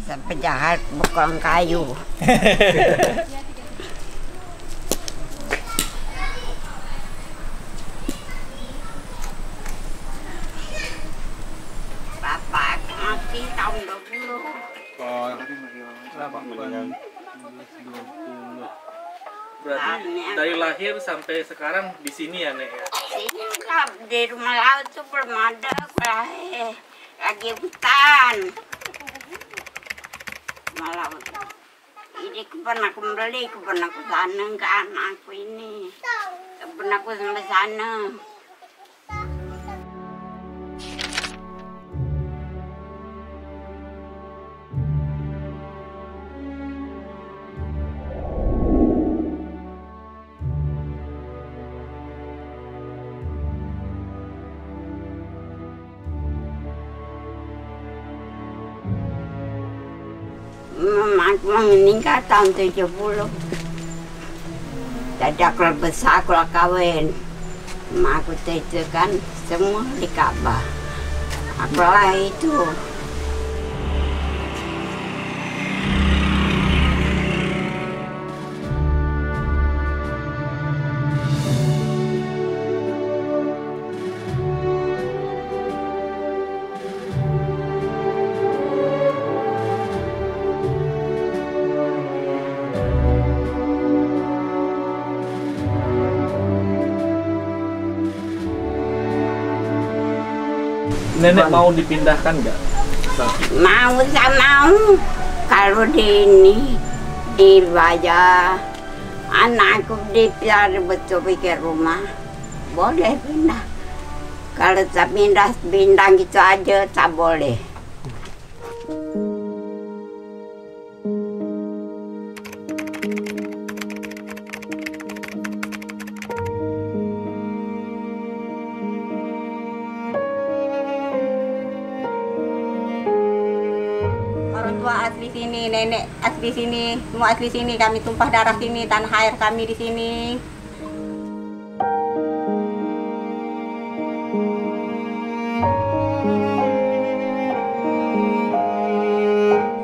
Penjahat bukan kayu. Bapak mati tahun 20. Berarti dari lahir sampai sekarang di sini ya, Nek? Sini enggak, di rumah laut tuh belum ada lahir. Lagi hutan. Rumah laut. Ini kebun aku beli, kebun aku sana ke anakku ini. Kebun aku sampai sana. Mamaku meninggal tahun 70. Jadi aku besar, aku kawin. Mamaku itu kan semua di Ka'bah. Aku lah itu. Nenek mau dipindahkan nggak? Mau sama mau. Kalau di ini dibayar anakku dipindah betul ke rumah, boleh pindah. Kalau tak pindah gitu aja tak boleh. Orang tua asli sini, nenek asli sini, semua asli sini, kami tumpah darah sini, tanah air kami di sini.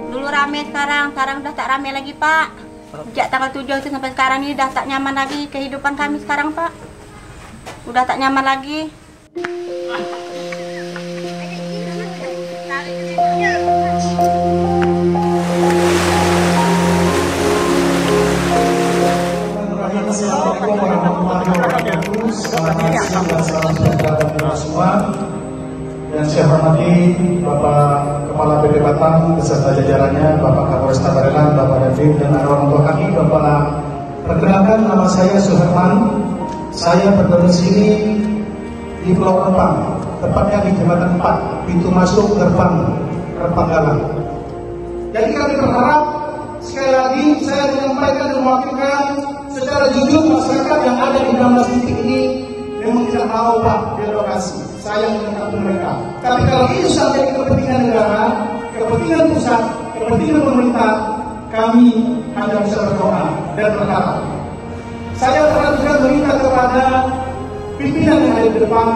Dulu rame, sekarang udah tak rame lagi, Pak. Sejak tanggal 7 itu sampai sekarang ini udah tak nyaman lagi kehidupan kami sekarang, Pak. Udah tak nyaman lagi. Assalamualaikum warahmatullahi wabarakatuh. Selamat siang dan salam sejahtera bagi kita semua. Yang saya hormati Bapak Kepala BP Batam beserta jajarannya, Bapak Kapolresta Barelang, Bapak David dan orang tua kami. Bapak, perkenalkan nama saya Suherman. Saya berdomisili di Pulau Rempang, tepatnya di Jembatan 4, pintu masuk gerbang Rempang Galang. Jadi kami berharap sekali lagi saya menyampaikan dan mewakilkan secara jujur masyarakat yang ada di 16 titik ini memang tidak mau Pak direlokasi. Saya mendengar mereka. Tapi kalau itu sampai kepentingan negara, kepentingan pusat, kepentingan pemerintah, kami hanya bisa berdoa dan berharap. Saya pernah juga meminta kepada pimpinan yang ada di depan,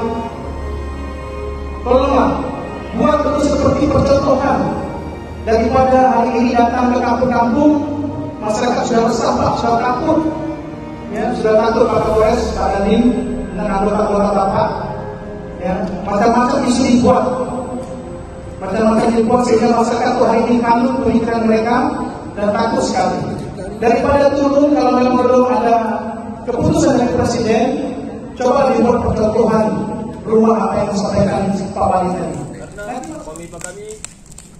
tolonglah buat terus seperti percontohan daripada hari ini datang ke kampung-kampung, masyarakat sudah resah Pak, sudah takut. Ya, sudah takut Pak Kapolres, Pak Dandim, dengan anggota-anggota Bapak. Ya, macam-macam isu dibuat, macam-macam dibuat sehingga masyarakat tuh hari ini kanut pemikiran mereka dan takut sekali. Daripada turun, kalau memang belum ada keputusan dari Presiden, coba dibuat percontohan rumah apa yang disampaikan Pak Wali tadi. Karena Panglima kami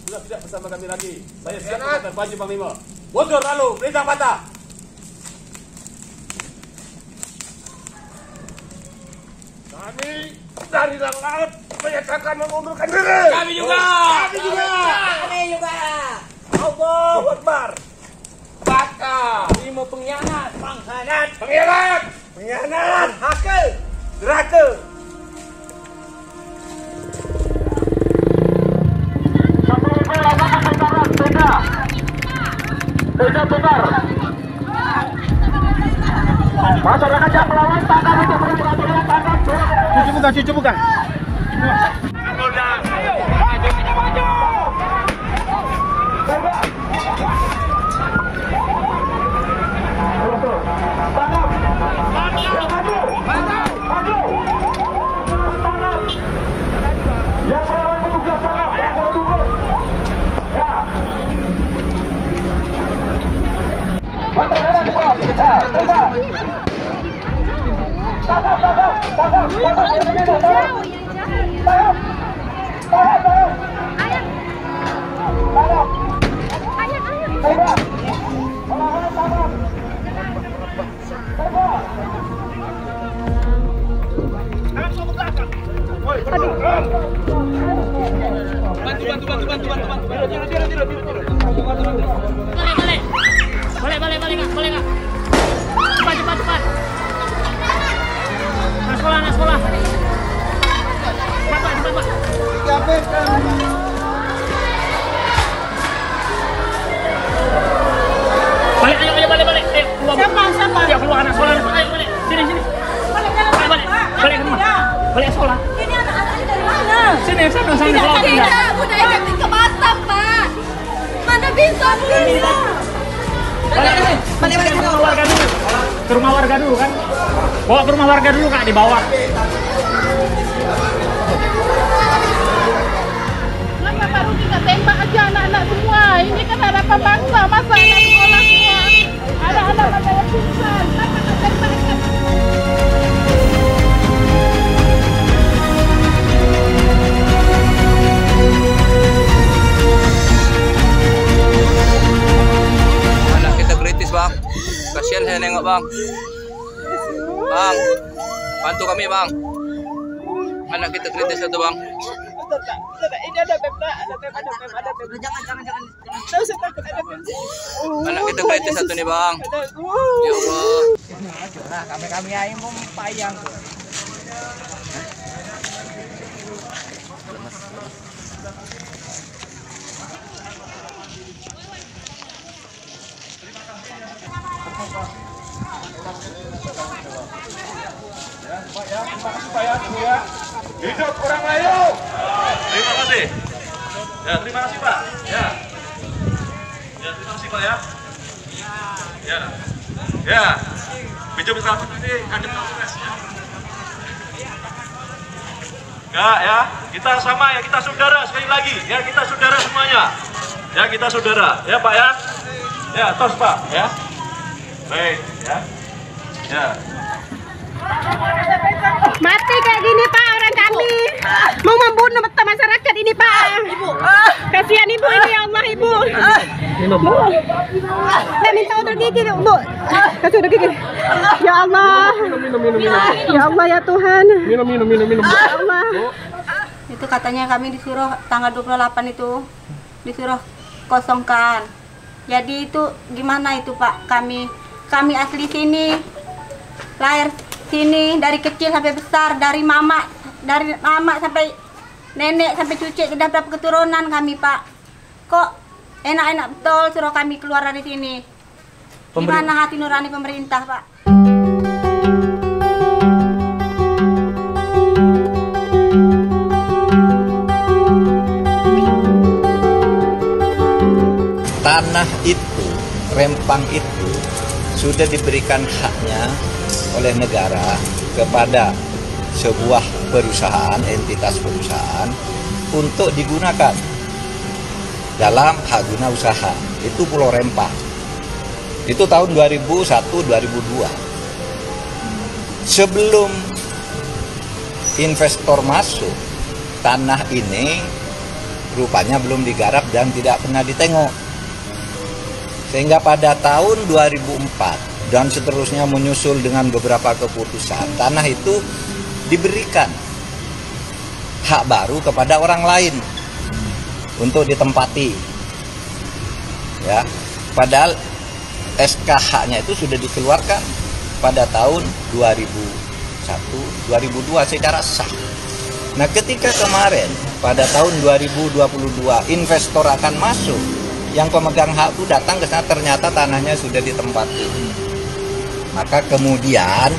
sudah tidak bersama kami lagi. Saya siap mengatakan baju Panglima. Mundur lalu, perintah patah. Kami dari dalam laut menyatakan mengundurkan diri. Kami juga. Kami juga. Kami juga. Allahu Akbar. Baka. Lima pengkhianat, pengkhianat, Pengkhianat. Pengkhianat. haka, Derhaka. Masyarakat yang melawan tangan itu peraturan tangan. Cuci bukan. Maju. Boleh. Cepat. Anak sekolah. Cepat. Balik, ayo balik. Ayo, keluar. Siapa? Ya, keluar anak sekolah. Ayo, balik. Sini. Balik ke rumah. Balik sekolah. Ini anak-anak dari mana? Sini, sana Tidak, sekolah. budaya kami ke Batam, Pak. Mana bisa bisa? Balik ke rumah warga dulu. Ke rumah warga dulu kan? Bawa ke rumah warga dulu, Kak, dibawa. Kenapa baru kita tembak aja anak-anak semua? Ini kan harapan bangsa, masa anak sekolah semua? Ada anak-anak yang pingsan, kenapa kita tembakkan? Anak kita kritis, Bang. Kasihan saya nengok, Bang. Bang, bantu kami, Bang. Anak kita kritis satu, Bang. Ini ada pemda. Jangan. Saya usah takut ada pemda. Anak kita kritis satu nih, Bang. Ya Allah. Nah, kami ayam mau payang. Hidup orang Melayu. Terima kasih. Ya, terima kasih, Pak. Ya, terima kasih, Pak, ya. Ya. Biju besar nanti ada progres ya. Ya, kita sama ya, kita saudara sekali lagi. Ya, kita saudara semuanya. Ya, kita saudara. Ya, Pak, ya. Ya, tos, Pak, ya. Baik, ya. Mati kayak gini, Pak, orang kami. Mau membunuh masyarakat ini, Pak. Ibu. Kasihan Ibu ini, ya Allah, Ibu. Saya minta udah gigi, Bu. Kasih udah gigi. Ya Allah. Ya Allah, ya Tuhan. Minum. Ya Allah. Itu katanya kami disuruh tanggal 28 itu disuruh kosongkan. Jadi itu gimana itu, Pak? Kami asli sini, lahir sini dari kecil sampai besar, dari mama sampai nenek sampai cucu, sudah berapa keturunan kami, Pak. Kok enak-enak betul suruh kami keluar dari sini? Gimana hati nurani pemerintah, Pak? Tanah itu, Rempang itu sudah diberikan haknya oleh negara kepada sebuah perusahaan, entitas perusahaan untuk digunakan dalam hak guna usaha. Itu Pulau Rempang. Itu tahun 2001-2002. Sebelum investor masuk, tanah ini rupanya belum digarap dan tidak pernah ditengok. Sehingga pada tahun 2004 dan seterusnya menyusul dengan beberapa keputusan, tanah itu diberikan hak baru kepada orang lain untuk ditempati. Ya, padahal SK haknya itu sudah dikeluarkan pada tahun 2001-2002 secara sah. Nah, ketika kemarin pada tahun 2022 investor akan masuk, yang pemegang hak itu datang ke sana, ternyata tanahnya sudah ditempati. Maka kemudian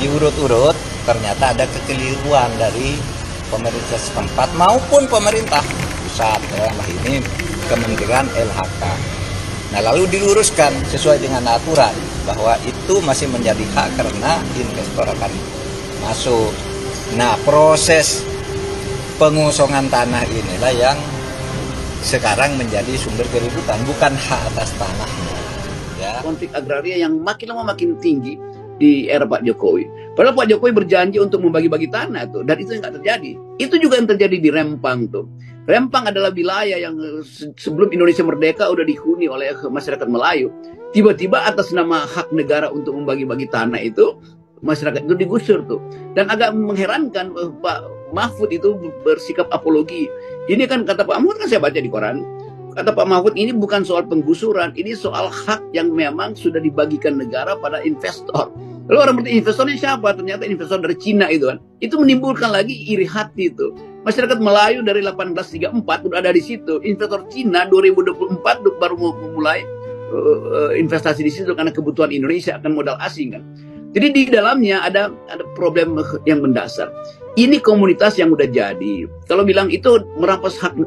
diurut-urut ternyata ada kekeliruan dari pemerintah setempat maupun pemerintah pusat, ya, ini Kementerian LHK. Nah, lalu diluruskan sesuai dengan aturan bahwa itu masih menjadi hak karena investor akan masuk. Nah, proses pengosongan tanah inilah yang sekarang menjadi sumber keributan, bukan hak atas tanahnya. Ya. Konflik agraria yang makin lama makin tinggi di era Pak Jokowi. Padahal Pak Jokowi berjanji untuk membagi-bagi tanah tuh, dan itu yang nggak terjadi. Itu juga yang terjadi di Rempang tuh. Rempang adalah wilayah yang sebelum Indonesia merdeka udah dihuni oleh masyarakat Melayu. Tiba-tiba atas nama hak negara untuk membagi-bagi tanah itu, masyarakat itu digusur tuh. Dan agak mengherankan Pak Mahfud itu bersikap apologi. Ini kan kata Pak Mahfud, kan saya baca di koran. Kata Pak Mahfud, ini bukan soal penggusuran, ini soal hak yang memang sudah dibagikan negara pada investor. Lalu orang bertanya, investornya siapa? Ternyata investor dari Cina itu kan. Itu menimbulkan lagi iri hati itu. Masyarakat Melayu dari 1834 udah ada di situ. Investor Cina 2024 baru mau memulai investasi di situ karena kebutuhan Indonesia akan modal asing kan. Jadi di dalamnya ada problem yang mendasar. Ini komunitas yang udah jadi. Kalau bilang itu merampas hak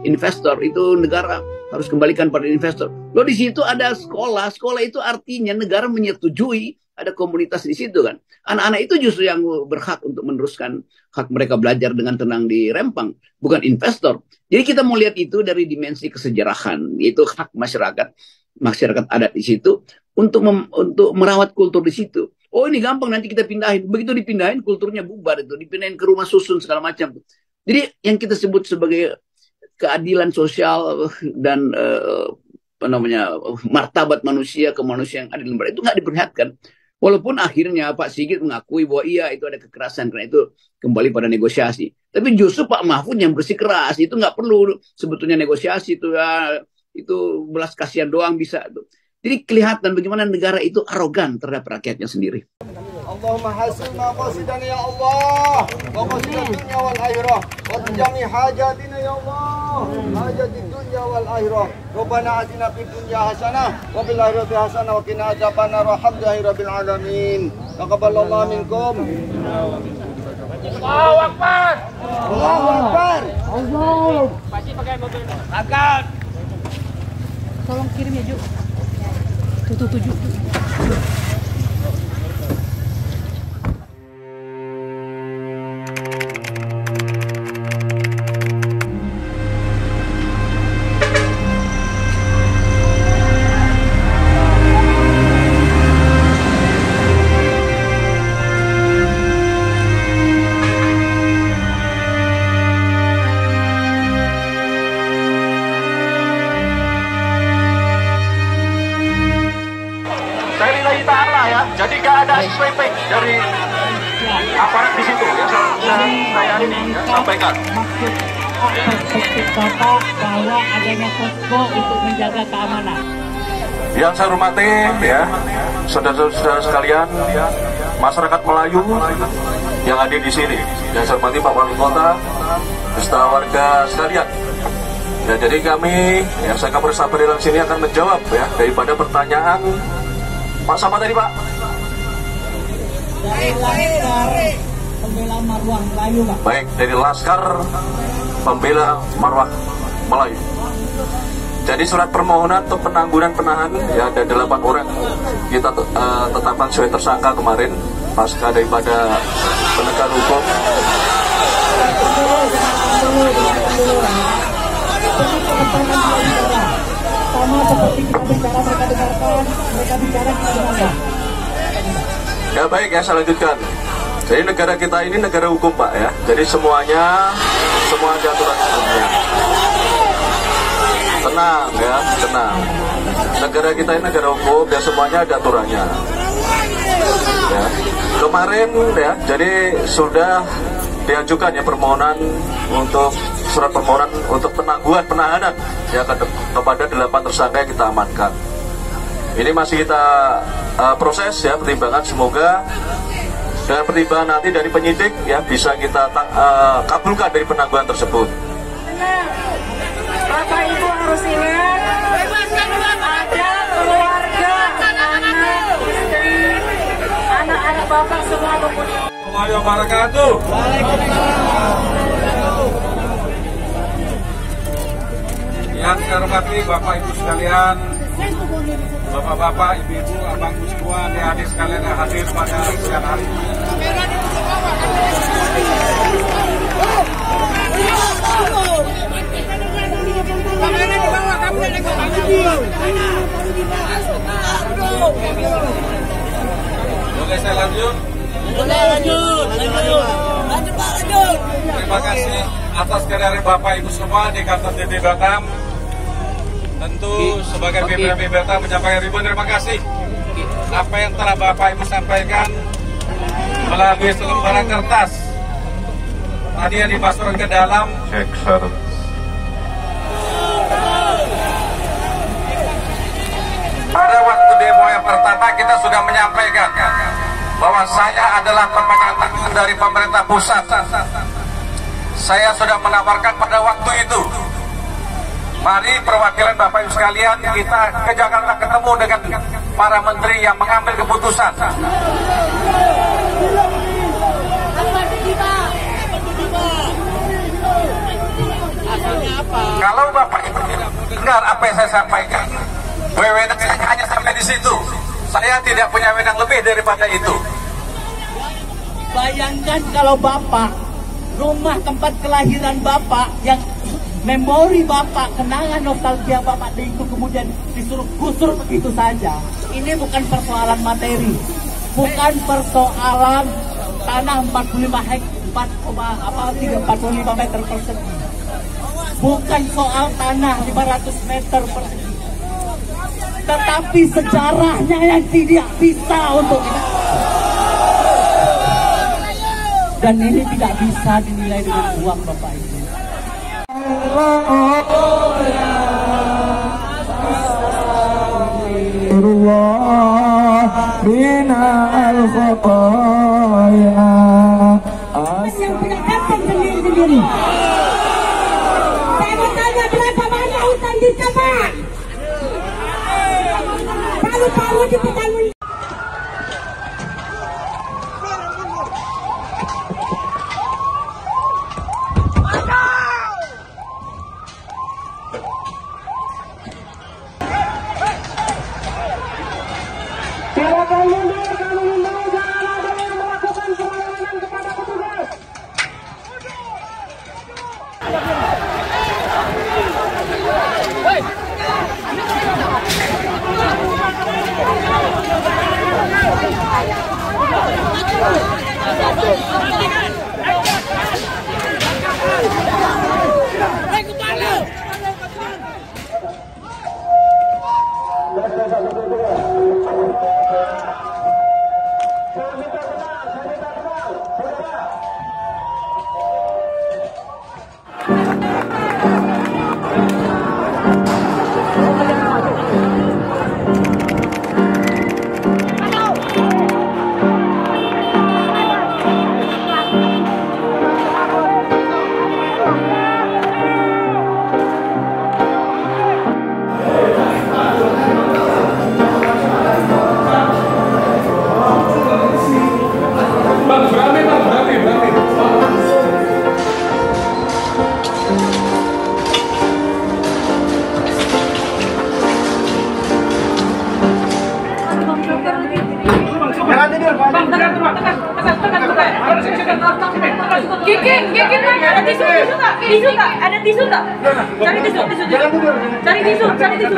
investor, itu negara harus kembalikan pada investor. Loh, di situ ada sekolah. Sekolah itu artinya negara menyetujui ada komunitas di situ kan. Anak-anak itu justru yang berhak untuk meneruskan hak mereka belajar dengan tenang di Rempang, bukan investor. Jadi kita mau lihat itu dari dimensi kesejarahan, yaitu hak masyarakat adat di situ untuk merawat kultur di situ. Oh, ini gampang, nanti kita pindahin. Begitu dipindahin, kulturnya bubar itu, dipindahin ke rumah susun segala macam. Jadi yang kita sebut sebagai keadilan sosial dan martabat manusia, kemanusiaan yang adil itu nggak diperlihatkan. Walaupun akhirnya Pak Sigit mengakui bahwa iya itu ada kekerasan, karena itu kembali pada negosiasi. Tapi justru Pak Mahfud yang bersikeras, itu nggak perlu sebetulnya negosiasi itu ya, itu belas kasihan doang bisa tuh. Jadi kelihatan bagaimana negara itu arogan terhadap rakyatnya sendiri. Allahumma hasilna qasidan ya Allah, wa qasidan dunya wal akhirah, wa jami hajatina ya Allah, hajatid dunya wal akhirah. Rabbana atina fid dunya hasanah wa fil akhirati hasanah wa qina adzabannar. Alhamdulillahirabbil alamin. Taqabbalallahu minkum. Allahu Akbar. Allahu Akbar. Allah. Masih pakai mobil. Angkat. Tolong kirim ya, Ju. Tujuh. Jadi nggak ada sweeping dari aparat di situ yang saya ini sampaikan. Perspektif Bapak bahwa adanya posko untuk menjaga keamanan. Yang saya hormati ya, saudara-saudara sekalian, masyarakat Melayu yang ada di sini. Yang saya hormati Pak Wali Kota, beserta warga sekalian. Ya, jadi kami, yang saya Kapolres Sabar di sini akan menjawab ya daripada pertanyaan Pak siapa tadi Pak? Dari Pembela Marwah Melayu, Pak. Baik, dari Laskar Pembela Marwah Melayu. Jadi surat permohonan untuk penangguhan penahanan ya ada 8 orang kita tetapkan sebagai tersangka kemarin pasca daripada penegakan hukum. Sama seperti kita bicara, mereka dengarkan, mereka bicara kita dengarkan. Ya baik ya, saya lanjutkan. Jadi negara kita ini negara hukum Pak ya. Jadi semua ada aturan hukumnya. Tenang ya, tenang. Negara kita ini negara hukum dan semuanya ada aturannya. Ya. Kemarin ya, jadi sudah diajukan ya permohonan untuk surat permohonan untuk penangguhan penahanan ya kepada 8 tersangka yang kita amankan. Ini masih kita proses ya pertimbangan, semoga dengan pertimbangan nanti dari penyidik ya bisa kita kabulkan dari penangguhan tersebut. Bapak Ibu harus ingat, ada keluarga, anak, istri, anak-anak Bapak semua mempunyai. Assalamualaikum warahmatullahi wabarakatuh. Yang saya hormati Bapak Ibu sekalian, Bapak-bapak, ibu-ibu, abangku semua, adik-adik sekalian yang hadir pada siang hari ini. Boleh saya lanjut? Boleh lanjut. Lanjut Pak, lanjut. Terima kasih atas dari Bapak Ibu semua di kantor DP Batam. Tentu sebagai pimpinan Batam menyampaikan ribuan terima kasih. Apa yang telah Bapak Ibu sampaikan melalui selembaran kertas tadi yang dimasukkan ke dalam pada waktu demo yang pertama kita sudah menyampaikan bahwa saya adalah pemegang teguh dari pemerintah pusat. Saya sudah menawarkan pada waktu itu, mari perwakilan Bapak Ibu sekalian kita ke Jakarta ketemu dengan para menteri yang mengambil keputusan. Kalau Bapak Ibu dengar apa yang saya sampaikan, wewenang saya hanya sampai di situ. Saya tidak punya wewenang lebih daripada itu. Bayangkan kalau Bapak, rumah tempat kelahiran Bapak, yang memori Bapak, kenangan nostalgia Bapak itu kemudian disuruh gusur begitu saja. Ini bukan persoalan materi, bukan persoalan tanah 45 hektar, 45 meter persegi. Bukan soal tanah 500 meter persegi. Tetapi sejarahnya yang tidak bisa untuk kita. Dan ini tidak bisa dinilai dengan uang Bapak Ibu. Yang punya kampung sendiri-sendiri. Saya mau tanya berapa banyak hutan di Sabah? Palu-palu di Pekanbaru. Ada tisu tak? Cari tisu. Cari tisu.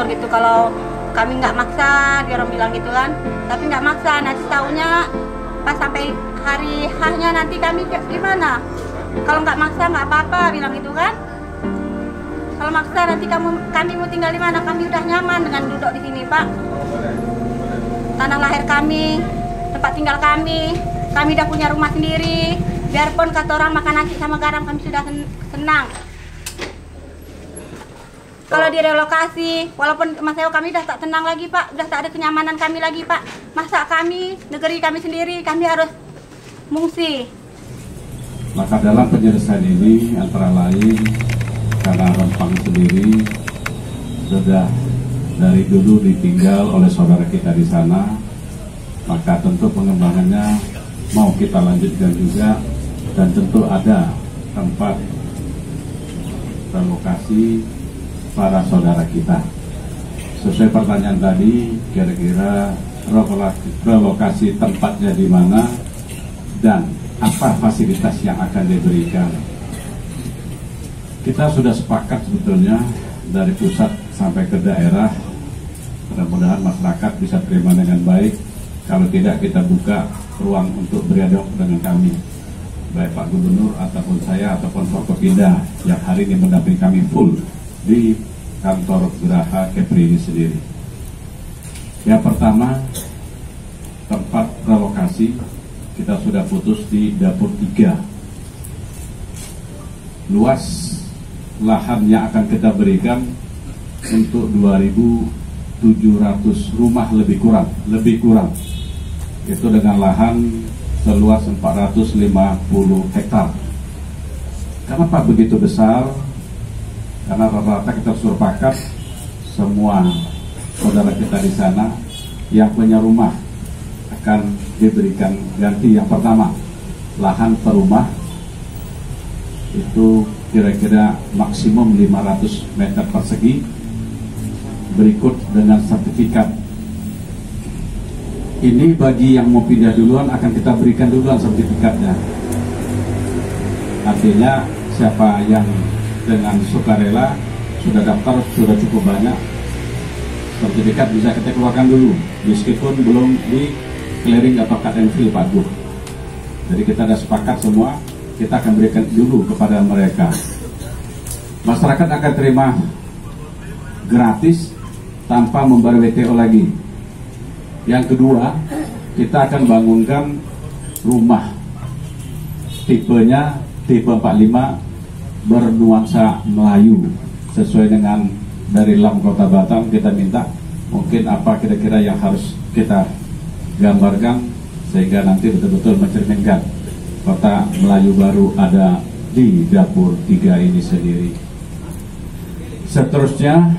Gitu kalau kami nggak maksa, dia orang bilang gitu kan, tapi nggak maksa. Nanti tahunya pas sampai hari hanya nanti kami gimana? Kalau nggak maksa nggak apa-apa, bilang gitu kan. Kalau maksa nanti kami mau tinggal di mana? Kami udah nyaman dengan duduk di sini, Pak. Tanah lahir kami, tempat tinggal kami udah punya rumah sendiri. Biarpun kata orang makan nasi sama garam kami sudah senang. Kalau direlokasi, walaupun Mas Ewo kami udah tak tenang lagi Pak, udah tak ada kenyamanan kami lagi Pak. Masa kami, negeri kami sendiri, kami harus mengungsi. Maka dalam penyelesaian ini antara lain karena Rempang sendiri sudah dari dulu ditinggal oleh saudara kita di sana, maka tentu pengembangannya mau kita lanjutkan juga, dan tentu ada tempat relokasi para saudara kita. Sesuai pertanyaan tadi, kira-kira relokasi tempatnya di mana dan apa fasilitas yang akan diberikan. Kita sudah sepakat sebetulnya dari pusat sampai ke daerah, mudah-mudahan masyarakat bisa terima dengan baik. Kalau tidak, kita buka ruang untuk berdialog dengan kami, baik Pak Gubernur ataupun saya ataupun Forkopimda yang hari ini mendampingi kami full di kantor Geraha Kepri ini sendiri. Yang pertama, tempat relokasi kita sudah putus di Dapur 3. Luas lahan yang akan kita berikan untuk 2.700 rumah lebih kurang. Itu dengan lahan seluas 450 hektar. Kenapa begitu besar? Karena rata-rata kita sepakat semua saudara kita di sana yang punya rumah akan diberikan ganti. Yang pertama, lahan per rumah itu kira-kira maksimum 500 meter persegi, berikut dengan sertifikat. Ini bagi yang mau pindah duluan akan kita berikan duluan sertifikatnya. Artinya siapa yang dengan sukarela sudah daftar, sudah cukup banyak, sertifikat bisa kita keluarkan dulu, meskipun belum di clearing atau cut and fill Pak Gur. Jadi kita sudah sepakat semua, kita akan berikan dulu kepada mereka. Masyarakat akan terima gratis tanpa membayar WTO lagi. Yang kedua, kita akan bangunkan rumah tipenya tipe 45 bernuansa Melayu sesuai dengan dari LAM Kota Batam. Kita minta mungkin apa kira-kira yang harus kita gambarkan sehingga nanti betul-betul mencerminkan kota Melayu baru ada di Dapur 3 ini sendiri. Seterusnya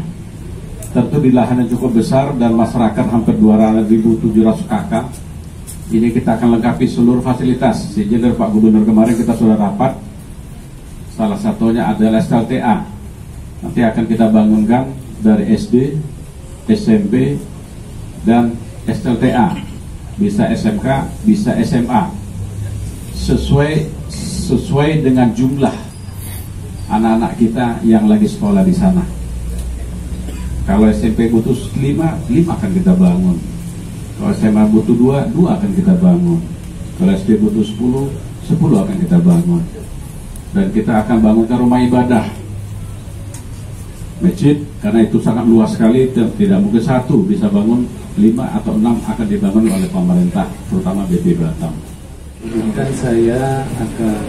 tentu di lahan yang cukup besar dan masyarakat hampir 2.700 kakak. Ini kita akan lengkapi seluruh fasilitas. Sejak dari Pak Gubernur kemarin kita sudah rapat. Salah satunya adalah SLTA. Nanti akan kita bangunkan dari SD, SMP, dan SLTA. Bisa SMK, bisa SMA. Sesuai dengan jumlah anak-anak kita yang lagi sekolah di sana. Kalau SMP butuh 5 akan kita bangun. Kalau SMA butuh 2 akan kita bangun. Kalau SD butuh 10 akan kita bangun. Dan kita akan bangunkan rumah ibadah, masjid, karena itu sangat luas sekali, tidak mungkin satu, bisa bangun 5 atau 6 akan dibangun oleh pemerintah, terutama BP Batam. Izinkan saya akan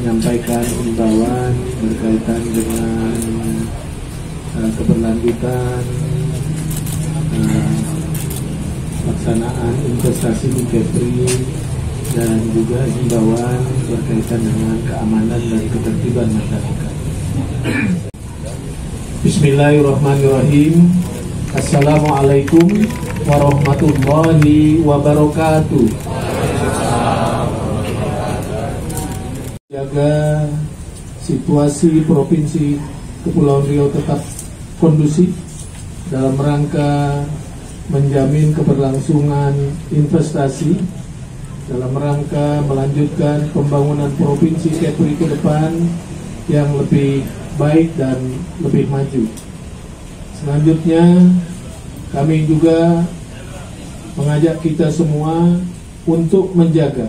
menyampaikan himbauan berkaitan dengan keberlanjutan pelaksanaan investasi di Kepri dan juga himbauan berkaitan dengan keamanan dan ketertiban masyarakat. Bismillahirrahmanirrahim. Assalamualaikum warahmatullahi wabarakatuh. Jaga situasi Provinsi Kepulauan Riau tetap kondusif dalam rangka menjamin keberlangsungan investasi, dalam rangka melanjutkan pembangunan Provinsi Kepri ke depan yang lebih baik dan lebih maju. Selanjutnya, kami juga mengajak kita semua untuk menjaga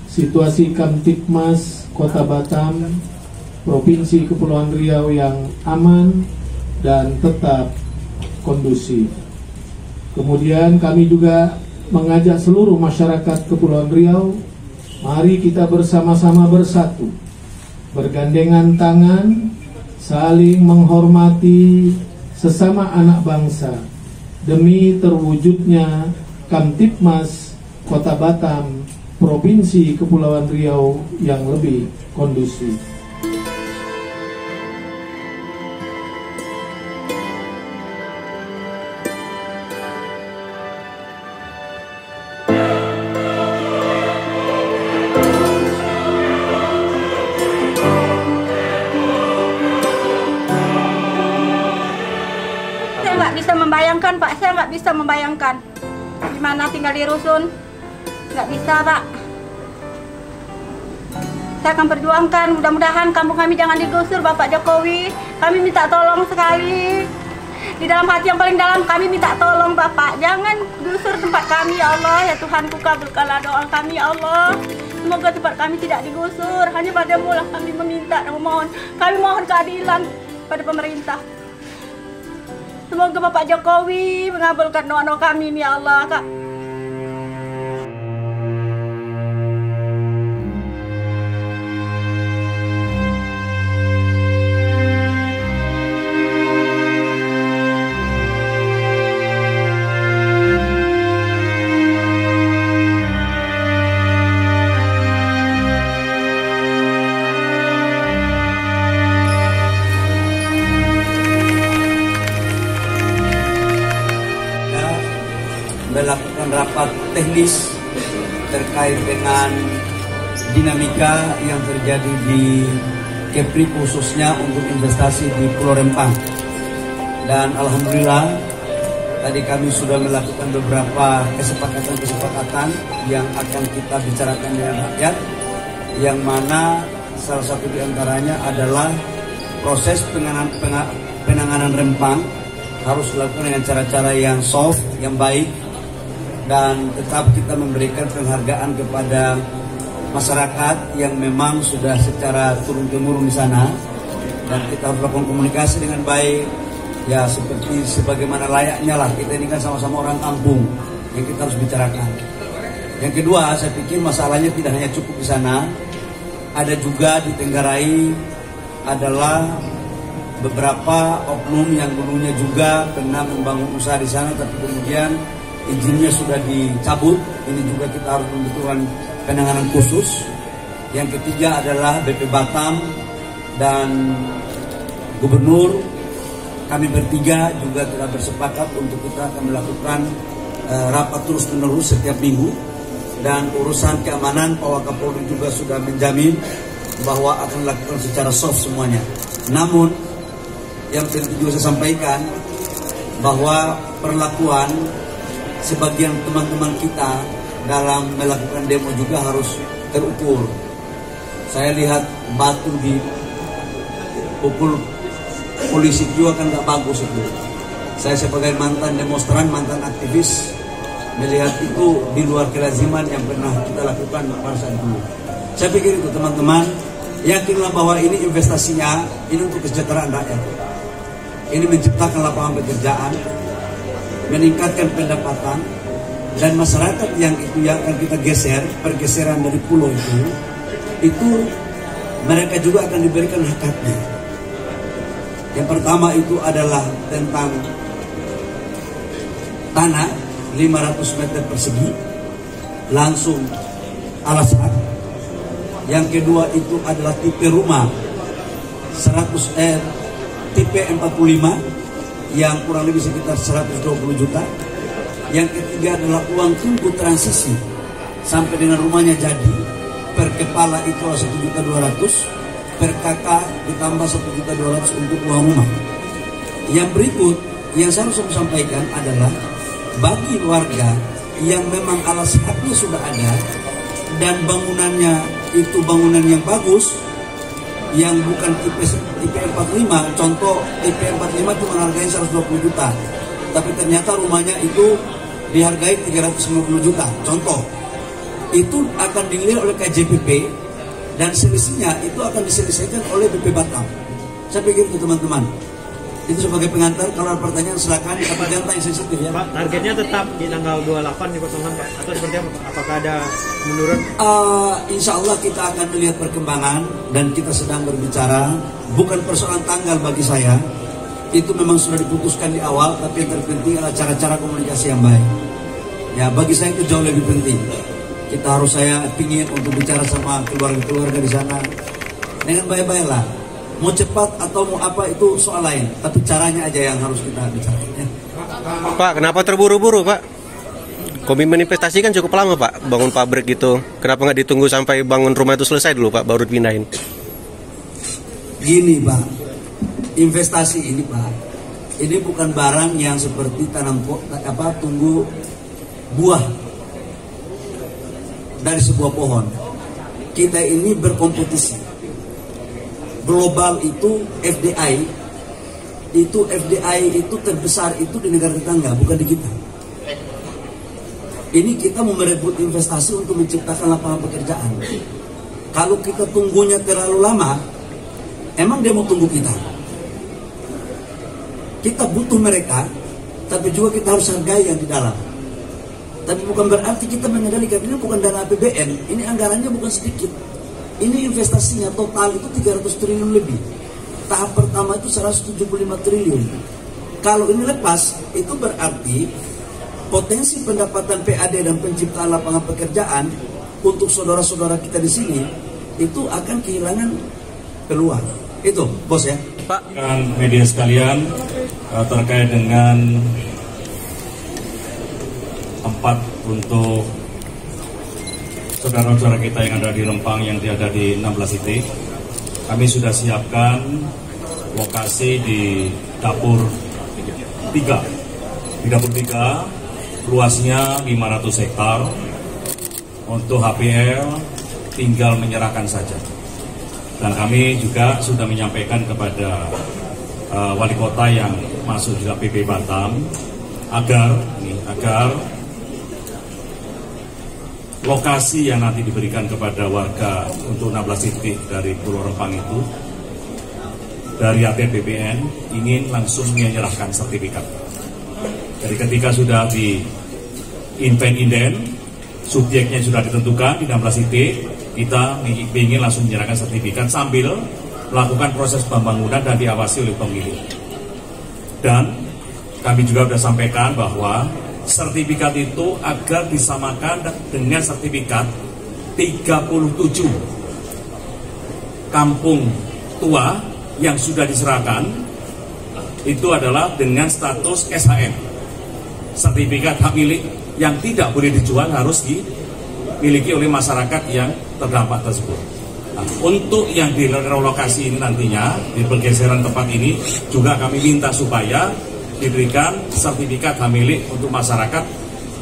situasi Kamtipmas Kota Batam, Provinsi Kepulauan Riau yang aman dan tetap kondusif. Kemudian kami juga mengajak seluruh masyarakat Kepulauan Riau Mari kita bersama-sama bersatu, bergandengan tangan, saling menghormati sesama anak bangsa demi terwujudnya Kamtibmas Kota Batam, Provinsi Kepulauan Riau yang lebih kondusif. Membayangkan Pak, saya nggak bisa membayangkan gimana tinggal di rusun, nggak bisa Pak. Saya akan perjuangkan, mudah-mudahan kampung kami jangan digusur Bapak Jokowi. Kami minta tolong sekali, di dalam hati yang paling dalam kami minta tolong Bapak, jangan gusur tempat kami ya Allah. Ya Tuhanku, kabulkanlah doa kami ya Allah. Semoga tempat kami tidak digusur, hanya padamu lah kami meminta dan memohon. Kami mohon keadilan pada pemerintah. Semoga Bapak Jokowi mengabulkan doa-doa kami ya Allah, Kak. Melakukan rapat teknis terkait dengan dinamika yang terjadi di Kepri khususnya untuk investasi di Pulau Rempang. Dan alhamdulillah tadi kami sudah melakukan beberapa kesepakatan yang akan kita bicarakan dengan rakyat, yang mana salah satu diantaranya adalah proses penanganan Rempang harus dilakukan dengan cara-cara yang soft, yang baik, dan tetap kita memberikan penghargaan kepada masyarakat yang memang sudah secara turun-temurun di sana, dan kita harus melakukan komunikasi dengan baik, ya seperti sebagaimana layaknya lah, kita ini kan sama-sama orang kampung yang kita harus bicarakan. Yang kedua, saya pikir masalahnya tidak hanya cukup di sana, ada juga di Tenggarai adalah beberapa oknum yang dulunya juga pernah membangun usaha di sana, tapi kemudian izinnya sudah dicabut. Ini juga kita harus membutuhkan penanganan khusus. Yang ketiga adalah BP Batam dan Gubernur. Kami bertiga juga telah bersepakat untuk kita akan melakukan rapat terus-menerus setiap minggu. Dan urusan keamanan Pak Wakapolri juga sudah menjamin bahwa akan dilakukan secara soft semuanya. Namun yang penting juga saya sampaikan bahwa perlakuan sebagian teman-teman kita dalam melakukan demo juga harus terukur. Saya lihat batu di pukul polisi juga kan gak bagus itu. Saya sebagai mantan demonstran, mantan aktivis, melihat itu di luar kelaziman yang pernah kita lakukan pada saat dulu. Saya pikir itu teman-teman, yakinlah bahwa ini investasinya, ini untuk kesejahteraan rakyat. Ini menciptakan lapangan pekerjaan, meningkatkan pendapatan, dan masyarakat yang itu yang akan kita geser, pergeseran dari pulau itu mereka juga akan diberikan hak-haknya. Yang pertama itu adalah tentang tanah 500 meter persegi langsung alas hak. Yang kedua itu adalah tipe rumah 100 tipe 45 yang kurang lebih sekitar 120 juta. Yang ketiga adalah uang tunggu transisi sampai dengan rumahnya jadi, per kepala itu 1.200.000, per kakak ditambah 1.200.000 untuk uang rumah. Yang berikut yang saya harus sampaikan adalah bagi warga yang memang alas haknya sudah ada dan bangunannya itu bangunan yang bagus, yang bukan tipe 45, contoh tipe 45 cuma harganya 120 juta, tapi ternyata rumahnya itu dihargai 350 juta, contoh, itu akan dinilai oleh KJPP dan selisihnya itu akan diselesaikan oleh BP Batam. Saya pikir itu teman-teman. Itu sebagai pengantar. Kalau ada pertanyaan silakan, tapi jangan tanya sensitif ya. Pak, targetnya tetap di tanggal 28 di Kosongan Pak, atau seperti apa Pak? Apakah ada menurun? Insya Allah kita akan melihat perkembangan dan kita sedang berbicara. Bukan persoalan tanggal bagi saya, itu memang sudah diputuskan di awal, tapi yang terpenting adalah cara-cara komunikasi yang baik. Ya, bagi saya itu jauh lebih penting. Saya ingin untuk bicara sama keluarga-keluarga di sana dengan baik-baik lah. Mau cepat atau mau apa itu soal lain, tapi caranya aja yang harus kita bicarakan. Ya. Pak, kenapa terburu-buru Pak? Komitmen investasi kan cukup lama Pak, bangun pabrik gitu. Kenapa nggak ditunggu sampai bangun rumah itu selesai dulu Pak, baru dipindahin? Gini Pak, investasi ini Pak, ini bukan barang yang seperti tunggu buah dari sebuah pohon. Kita ini berkompetisi. Global itu FDI itu terbesar itu di negara tetangga, bukan di kita. Ini kita mau merebut investasi untuk menciptakan lapangan pekerjaan. Kalau kita tunggunya terlalu lama, emang dia mau tunggu kita? Kita butuh mereka, tapi juga kita harus hargai yang di dalam. Tapi bukan berarti kita mengendalikan, ini bukan dana APBN, ini anggarannya bukan sedikit. Ini investasinya total itu 300 triliun lebih. Tahap pertama itu 175 triliun. Kalau ini lepas, itu berarti potensi pendapatan PAD dan penciptaan lapangan pekerjaan untuk saudara-saudara kita di sini itu akan kehilangan peluang. Itu, Bos ya. Pak, media sekalian, terkait dengan tempat untuk saudara-saudara kita yang ada di Rempang yang ada di 16 titik, kami sudah siapkan lokasi di dapur 3. Di dapur 3 luasnya 500 hektar. Untuk HPL tinggal menyerahkan saja. Dan kami juga sudah menyampaikan kepada wali kota yang masuk di PP Batam agar lokasi yang nanti diberikan kepada warga untuk 16 titik dari Pulau Rempang itu dari APBN ingin langsung menyerahkan sertifikat. Jadi ketika sudah di inden, subjeknya sudah ditentukan di 16 titik, kita ingin langsung menyerahkan sertifikat sambil melakukan proses pembangunan dan diawasi oleh pemilik. Dan kami juga sudah sampaikan bahwa sertifikat itu agar disamakan dengan sertifikat 37 kampung tua yang sudah diserahkan, itu adalah dengan status SHM, sertifikat hak milik yang tidak boleh dijual, harus dimiliki oleh masyarakat yang terdampak tersebut. Nah, untuk yang di relokasi ini nantinya, di pergeseran tempat ini juga kami minta supaya diberikan sertifikat hak milik untuk masyarakat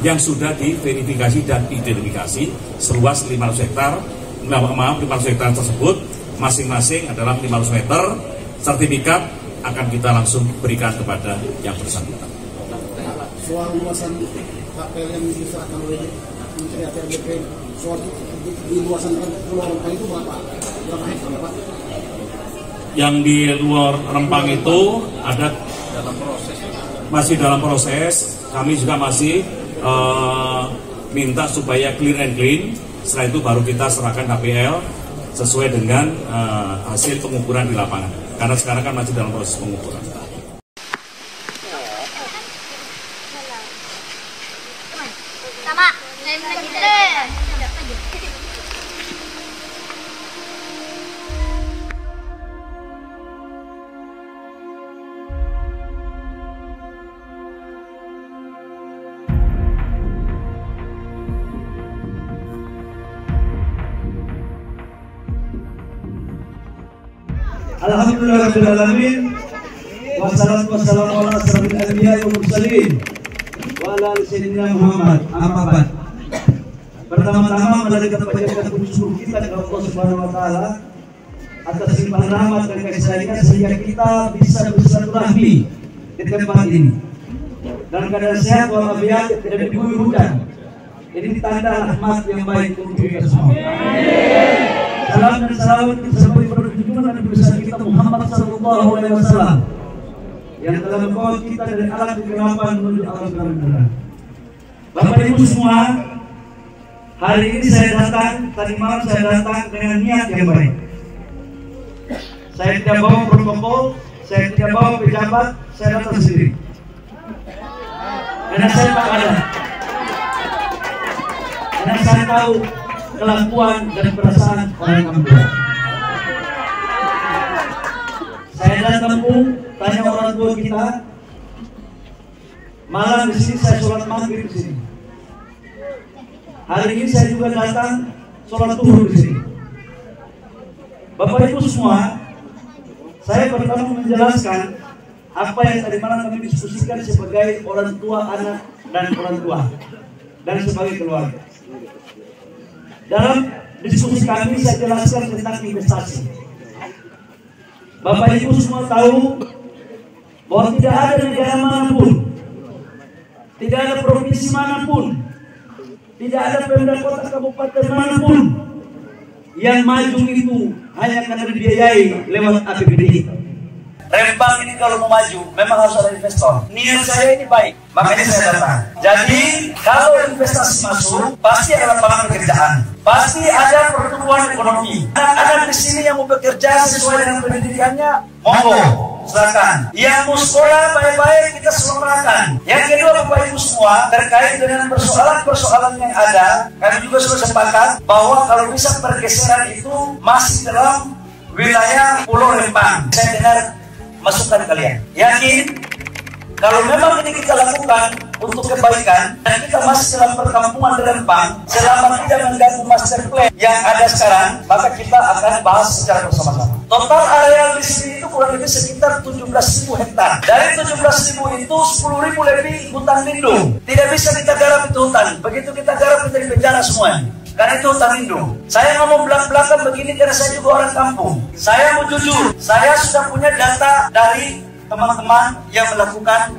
yang sudah diverifikasi dan identifikasi seluas 500 hektar. 500 hektar tersebut masing-masing adalah 500 meter. Sertifikat akan kita langsung berikan kepada yang bersangkutan. Soal luasan HPL yang diserahkan oleh Menteri ATRBP, soal di luasan Pulau Rempang itu berapa hektar Pak? Yang di luar Rempang itu ada masih dalam proses, kami juga masih minta supaya clear and clean. Setelah itu baru kita serahkan HPL sesuai dengan hasil pengukuran di lapangan. Karena sekarang kan masih dalam proses pengukuran. Alhamdulillahirrahmanirrahim. Wassalamu ala asrafil anbiya wal mursalin wa ala sayyidina Muhammad. Amma ba'd. Pertama-tama mari kita panjatkan puji syukur kita kepada Allah Subhanahu wa taala atas limpahan rahmat dan kasih sayangnya sehingga kita bisa bersilaturahmi di tempat ini. Dalam keadaan sehat walafiat dan diguyur hujan. Ini tanda rahmat yang baik untuk kita semua. Salam dan salawat kita sampai pada junjungan Nabi besar kita Muhammad sallallahu alaihi wasallam. yang telah membawa kita dari alam kegelapan menuju alam terang. Bapak Ibu semua, hari ini saya datang, tadi malam saya datang dengan niat yang baik. Saya tidak bawa protokol, saya tidak bawa pejabat, saya datang sendiri. Karena saya tak ada. Karena saya tahu kelakuan dan perasaan orang kampung. Saya datang kampung, tanya orang tua kita. Malam di sini saya sholat maghrib di sini. Hari ini saya juga datang sholat zuhur di sini. Bapak Ibu semua, saya pertama menjelaskan apa yang tadi malam kami diskusikan sebagai orang tua, anak, dan orang tua, dan sebagai keluarga. Dalam diskusi kami saya jelaskan tentang investasi. Bapak Ibu semua tahu bahwa tidak ada negara manapun, tidak ada provinsi manapun, tidak ada pemda kota kabupaten manapun yang maju itu hanya karena dibiayai lewat APBD. Rempang ini kalau mau maju memang harus ada investor. Niat saya ini baik, makanya saya datang. Jadi kalau investasi masuk, pasti ada lapangan pekerjaan, pasti ada pertumbuhan ekonomi. Anak-anak di sini yang mau bekerja sesuai dengan pendidikannya, monggo, silakan. Yang mau sekolah baik-baik kita sekolahkan. Yang kedua Bapak Ibu semua, terkait dengan persoalan-persoalan yang ada, kami juga sudah sepakat bahwa kalau bisa pergeseran itu masih dalam wilayah Pulau Rempang. Saya dengar masukan kalian. Yakin kalau memang ini kita lakukan untuk kebaikan dan kita masih dalam perkampungan di Rempang, selama tidak mengganggu master plan yang ada sekarang, maka kita akan bahas secara bersama-sama. Total areal di sini itu kurang lebih sekitar 17.000 hektar. Dari 17.000 itu 10.000 lebih hutan lindung. Tidak bisa kita garap itu hutan. Begitu kita garap menjadi bencana semuanya. Karena itu hutan lindung. Saya ngomong belak-belakan begini karena saya juga orang kampung. Saya mau jujur, saya sudah punya data dari teman-teman yang melakukan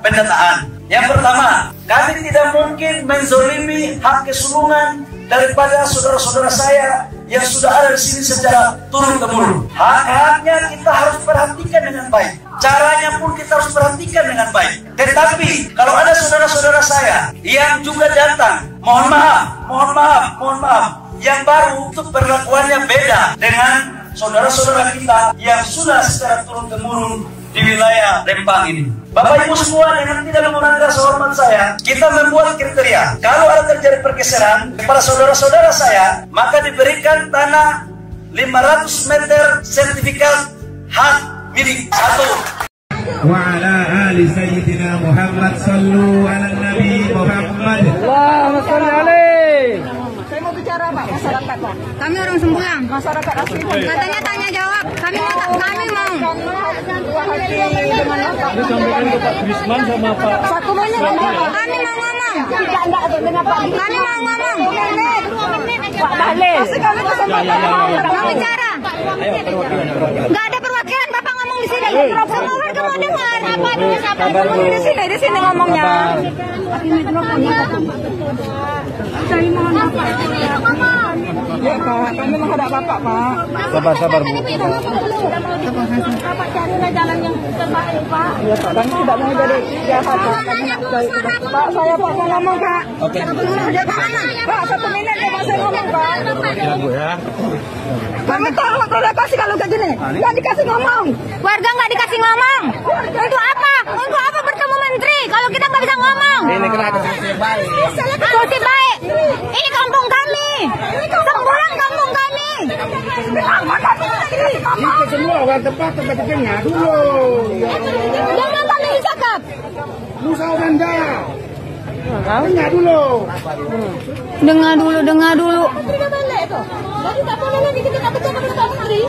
pendataan. Yang pertama, kami tidak mungkin menzolimi hak kesulungan daripada saudara-saudara saya yang sudah ada di sini secara turun-temurun. Hak-haknya kita harus perhatikan dengan baik. Caranya pun kita harus perhatikan dengan baik. Tetapi kalau ada saudara-saudara saya yang juga datang, mohon maaf, yang baru itu perlakuannya beda dengan saudara-saudara kita yang sudah secara turun-temurun di wilayah Rempang ini. Bapak Ibu semua, dengan tidak menggunakan rasa hormat saya, kita membuat kriteria. Kalau ada terjadi pergeseran kepada saudara-saudara saya, maka diberikan tanah 500 meter sertifikat hak milik. 1. Wa ala ali sayyidina Muhammad sallu ala nabi Muhammad. Allahumma shalli alaihi. Saya mau bicara Pak, masyarakat Pak. Kami orang Sembulang. Masyarakat asli. Katanya tanya jawab. Kami mau. Disampaikan ke Pak Trisman sama Pak. Satu menit. Kami mau ngomong. Dengan Pak. Kami mau ngomong. Pak Bahlil. Mau bicara. Nggak ada perwakilan. Bapak ngomong di sini. Semua warga mau dengar. Di sini ngomongnya. Saya mohon Bapak. Ya Pak, kami menghadap Bapak Pak. Sabar Bu. Bapak carilah jalan yang terbaik Pak. Iya Pak, kami tidak mau jadi jahat Pak. Pak, saya Pak mau ngomong Pak. Oke. Pak, 1 menit ya Pak saya ngomong Pak. Ya Bu ya. Kami tolong kasih kalau kayak gini. Nggak dikasih ngomong. Warga nggak dikasih ngomong. Untuk apa? Untuk apa bertemu menteri kalau kita nggak bisa ngomong? Ini kena ada solusi baik. Solusi baik. Ini kampung kami. Sembulang kampung kami. Ini semua orang tempat dengar dulu. Jangan kami cakap. Musa Anda. Dengar dulu. Dengar dulu. Jadi tak boleh lagi kita bercakap dengan menteri.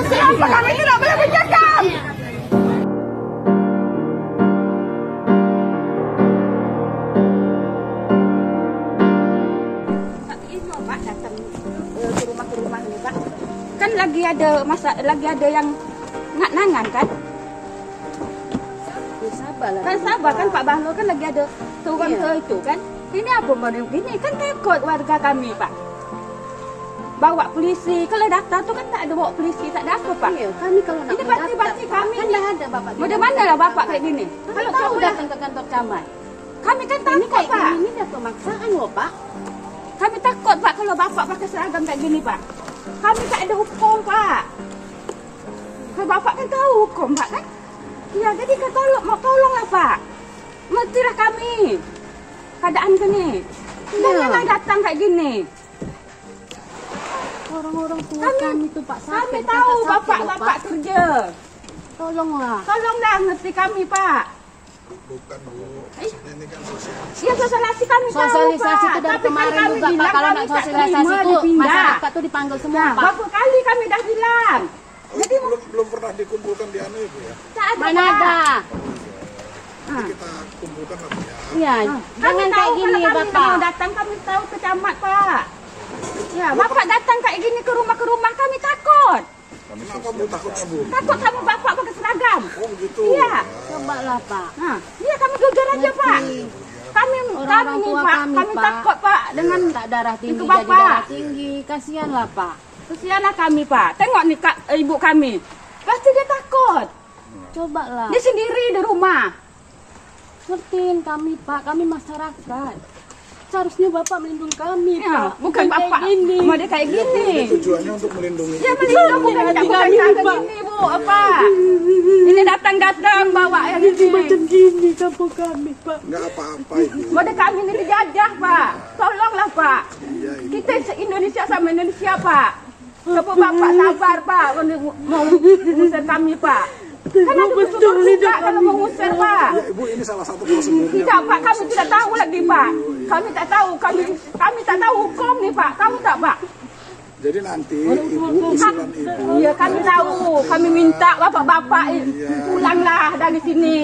Siapa kami tidak boleh bercakap. Kan lagi ada yang nangan kan? Sabar kan Pak Bahlil kan lagi ada turun ke itu kan? Ini apa baru gini kan takut warga kami Pak. bawa polisi. Kalau daftar tuh kan tak ada bawa polisi, tak ada apa Pak. Iya, kami kalau nak ini pasti kami kan dah ada Bapak. Mana mana lah Bapak kayak gini. Kalau tahu datang ke kantor camat. Kami kan takut Pak. Ini dah pemaksaan loh Pak. Kami takut Pak kalau Bapak pakai seragam kayak gini Pak. Kami tak ada hukum Pak. Kalau Bapak kan tahu hukum Pak kan. Ya jadi kan tolonglah Pak. Mengertilah kami keadaan gini. Janganlah datang kayak gini. Orang-orang tua kami tuh Pak sakit. Kami tahu bapak kerja. Tolonglah. Tolonglah ngerti kami Pak. Bukan Bu, ini kan sosialisasi. Iya sosialisasi kami tahu Pak. Sosialisasi itu dari kemarin juga Pak. Kalau nak sosialisasi itu masyarakat tuh dipanggil semua Pak. Berapa kali kami dah bilang. Jadi belum pernah dikumpulkan di anu Ibu ya? Mana ada? Nanti kita kumpulkan lah Bu ya. Iya, jangan kayak gini ya Bapak. Kami datang kami tahu ke camat Pak. Ya, Bapak datang kayak gini ke rumah kami takut. Kenapa Bu takutnya Bu? Takut sama Bapak pakai seragam. Oh begitu. Iya. Cobalah Pak. Nah, iya kami geger aja Pak. Kami nih Pak, kami takut Pak dengan tak darah tinggi itu jadi Bapak. darah tinggi. Kasihanlah Pak. Kasihanlah kami Pak. Tengok nih ibu kami. Pasti dia takut. Cobalah. Dia sendiri di rumah. Ngertiin kami Pak, kami masyarakat. Seharusnya Bapak melindungi kami Ya, Pak. bukan Bapak gini. mau dia kayak gini. Ini tujuannya untuk melindungi. Ya melindungi bukan kayak gini Bu, apa? Ini datang bawa yang ini macam gini kampung kami Pak. Enggak apa-apa Ibu. Mode kami ini dijajah Pak. Tolonglah Pak. Iya, Kita se-Indonesia sama Indonesia Pak. Coba Bapak sabar Pak mau mengusir kami Pak. Kan ada betul juga kalau mengusir Pak. Ya Ibu, ini salah satu prosedurnya. Tidak Pak, kami tidak tahu lagi Pak. Kami tak tahu, kami tak tahu hukum nih Pak. Tahu tak Pak? Jadi nanti Ibu, usulan Ibu. Iya kami tahu, kami minta bapak-bapak pulanglah dari sini.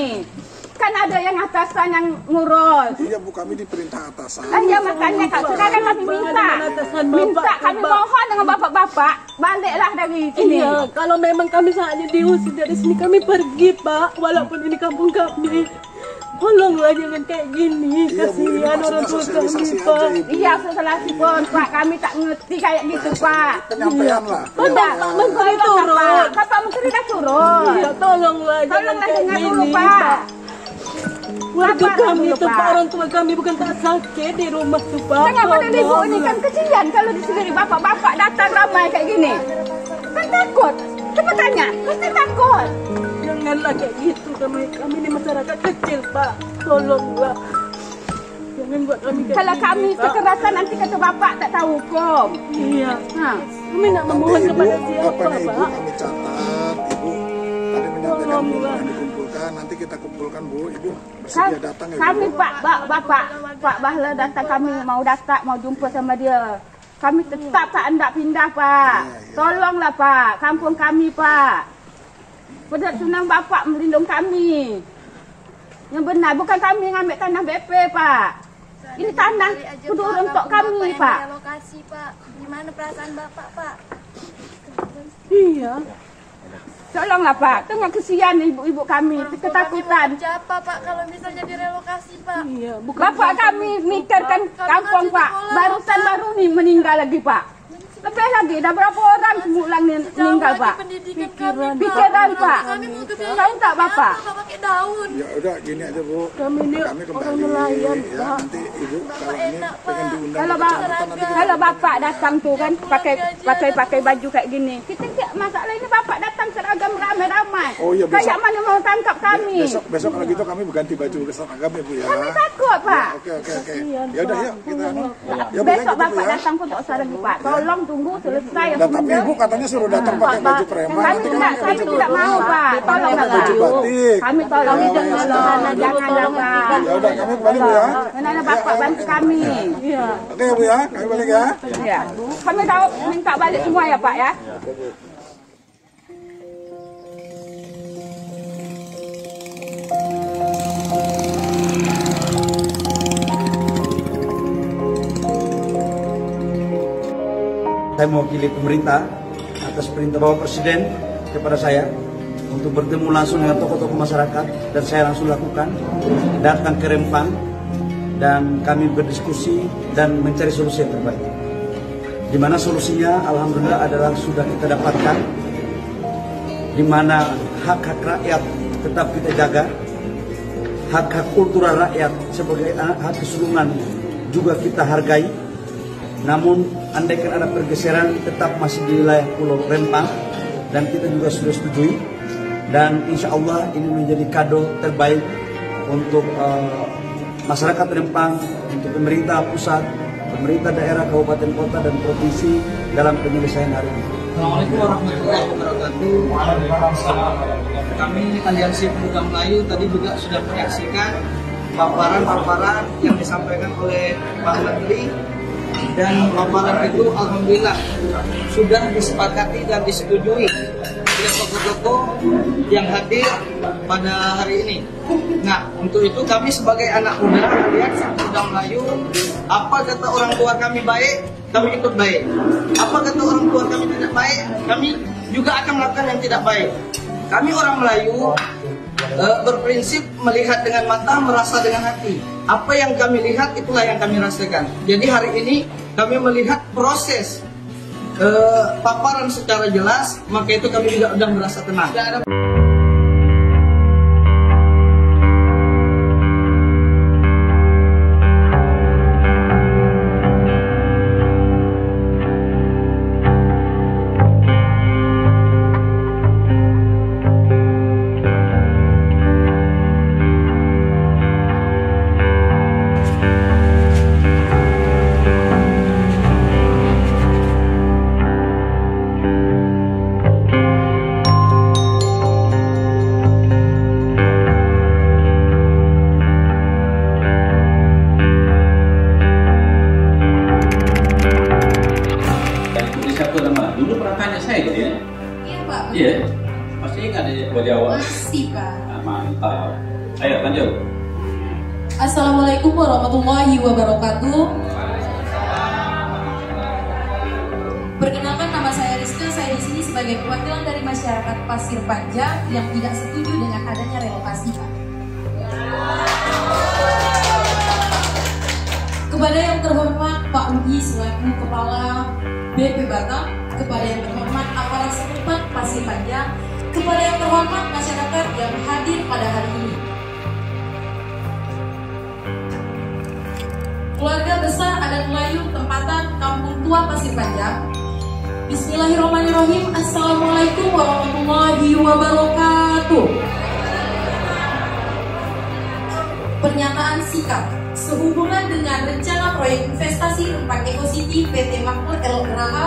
Kan ada yang atasan yang ngurus. Iya Bu, kami diperintah atasan. Ya makanya Kak, sekarang kami minta kami mohon dengan bapak-bapak baliklah dari sini. Iya, kalau memang kami saatnya diusir dari sini kami pergi Pak, walaupun ini kampung kami. Tolonglah jangan kayak gini, kasihan orang tua kami Pak. Iya sosialisasi pun Pak, kami tak ngerti kayak gitu Pak. Penyampaian lah. Tidak, Menteri turun. Bapak Menteri dah turun. Iya, tolonglah jangan kayak dengar gini dulu Pak. Warga kami itu Pak, orang tua kami bukan tak sakit di rumah tuh Pak. Kenapa dari ibu ini kan kesian kalau di sini bapak-bapak datang ramai kayak gini. Kan takut. Coba tanya, pasti takut. Janganlah kayak gitu, kami ini masyarakat kecil Pak. Tolonglah. Jangan buat kami kayak Kalau gini, kami Pak. kekerasan nanti kata bapak tak tahu hukum. Iya. Nah, kami nak memohon Nanti kepada Ibu, siapa apanya Ibu Pak? kami catat. Ibu tadi menyampaikan belum pernah dikumpulkan. Nanti kita kumpulkan Bu. Ibu bersedia datang ya Bu? kami Pak Bahla datang, kami mau datang, mau jumpa sama dia. Kami tetap tak hendak pindah Pak. Tolonglah Pak, kampung kami Pak. Pada senang Bapak melindungi kami. Yang benar, bukan kami yang ambil tanah BP Pak. Ini tanah kudu untuk kami Pak. Lokasi Pak, gimana perasaan Bapak Pak? Iya. Tolonglah Pak, tengok kesian ibu-ibu kami, ketakutan. Siapa Pak kalau misalnya direlokasi Pak? Iya, Bapak kami mikirkan kampung Pak, baru nih meninggal lagi Pak. Lebih lagi, dah berapa orang semulang meninggal Pak? Pikiran Pak. Tahu tak Bapak? Pakai daun. Ya udah gini aja Bu. Kami ini orang nelayan Ya Pak. nanti Ibu kalau ini pengen diundang Kalau ke kecamatan nanti kalau Bapak datang tuh kan pakai baju kayak gini. Kita tidak masalah ini Bapak datang seragam ramai-ramai. Oh iya, besok. Kayak mana mau tangkap kami? Besok kalau gitu kami ganti baju ke seragam ya Bu ya. Kami takut Pak. Oke. Ya udah yuk kita ya Bu Besok gitu, Bu, Bapak ya. datang pun tak usah lagi Pak. Tolong tunggu selesai. Dan tapi Ibu katanya suruh datang pakai baju preman. Kami tidak mau Pak. Tolonglah Pak. Baju batik. Kami tolong janganlah Pak. Ya udah kami balik Bu ya. Mana Bapak bantu kami. Iya. Oke ya Bu ya, kami balik ya. Iya. Kami tahu minta balik semua ya Pak ya. Saya mewakili pemerintah atas perintah Bapak Presiden kepada saya untuk bertemu langsung dengan tokoh-tokoh masyarakat, dan saya langsung lakukan datang ke Rempang dan kami berdiskusi dan mencari solusi yang terbaik. di mana solusinya alhamdulillah adalah sudah kita dapatkan, di mana hak-hak rakyat tetap kita jaga, hak-hak kultural rakyat sebagai hak keseluruhan juga kita hargai. Namun andaikan ada pergeseran tetap masih di wilayah Pulau Rempang dan kita juga sudah setujui, dan insya Allah ini menjadi kado terbaik untuk masyarakat Rempang, untuk pemerintah pusat, pemerintah daerah, kabupaten, kota, dan provinsi dalam penyelesaian hari ini. Assalamualaikum warahmatullahi wabarakatuh. Kami Aliansi Pemuda Melayu tadi juga sudah menyaksikan paparan-paparan yang disampaikan oleh Pak Menteri, dan paparan itu alhamdulillah sudah disepakati dan disetujui oleh tokoh-tokoh yang hadir pada hari ini. Nah, untuk itu kami sebagai anak muda Aliansi Pemuda Melayu, apa kata orang tua kami baik, kami ikut baik. Apa kata orang tua kami tidak baik, kami juga akan melakukan yang tidak baik. Kami orang Melayu berprinsip melihat dengan mata, merasa dengan hati. Apa yang kami lihat, itulah yang kami rasakan. Jadi hari ini kami melihat proses paparan secara jelas, maka itu kami juga sudah merasa tenang. Dulu pernah tanya saya gitu ya? Iya Pak. Iya, masih ingat ya Pak Jawa? Masih Pak. Nah, mantap. Ayo lanjut. Assalamualaikum warahmatullahi wabarakatuh. Perkenalkan, nama saya Rizka. Saya di sini sebagai perwakilan dari masyarakat Pasir Panjang yang tidak setuju dengan adanya relokasi Pak. Kepada yang terhormat Pak Rudi selaku Kepala BP Batam, kepada yang terhormat aparat setempat Pasir Panjang, kepada yang terhormat masyarakat yang hadir pada hari ini. Keluarga besar adat Melayu tempatan Kampung Tua Pasir Panjang. Bismillahirrahmanirrahim. Assalamualaikum warahmatullahi wabarakatuh. Pernyataan sikap sehubungan dengan rencana proyek investasi tempat Eco City PT Makmur LKH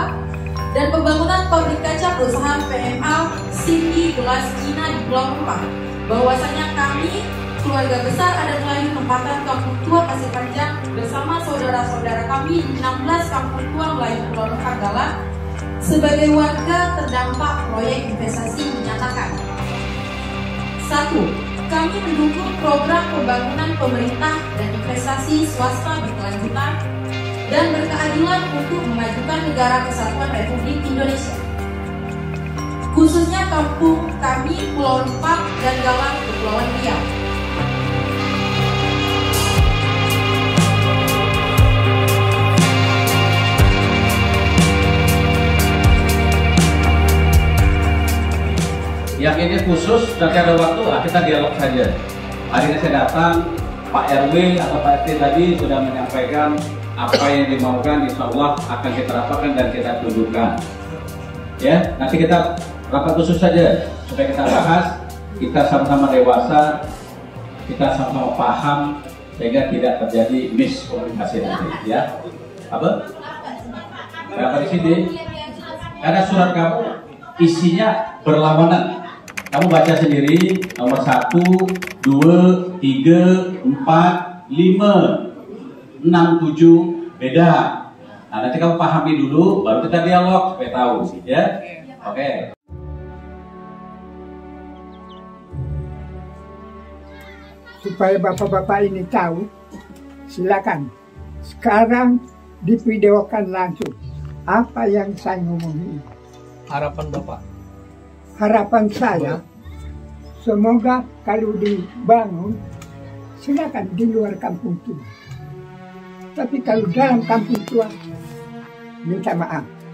dan pembangunan pabrik kaca perusahaan PMA Cindy Gelas Cina di Pulau Rempang, bahwasanya kami keluarga besar adat Melayu tempatan Kampung Tua Pasir Panjang bersama saudara-saudara kami 16 Kampung Tua Melayu Pulau Rempang Galang sebagai warga terdampak proyek investasi menyatakan: 1. Kami mendukung program pembangunan pemerintah dan investasi swasta berkelanjutan dan berkeadilan untuk memajukan negara kesatuan Republik Indonesia, khususnya kampung kami Pulau Rempang dan Galang Kepulauan Riau. Yang ini khusus, nanti ada waktu kita dialog saja. Hari ini saya datang, Pak RW atau Pak RT tadi sudah menyampaikan apa yang dimaukan, insya Allah akan kita rapatkan dan kita tunjukkan. Ya, nanti kita rapat khusus saja supaya kita bahas, kita sama-sama dewasa, kita sama-sama paham sehingga tidak terjadi miskomunikasi nanti. Ya, apa? Kenapa di sini? Karena surat kamu isinya berlawanan. Kamu baca sendiri, nomor 1, 2, 3, 4, 5, 6, 7, beda. Nah, nanti kamu pahami dulu, baru kita dialog supaya tahu, ya? Oke. Supaya bapak-bapak ini tahu, silakan. Sekarang divideokan langsung apa yang saya ngomongin. Harapan Bapak? Harapan saya, semoga kalau dibangun, silakan di luar kampung tua. Tapi kalau dalam kampung tua, minta maaf.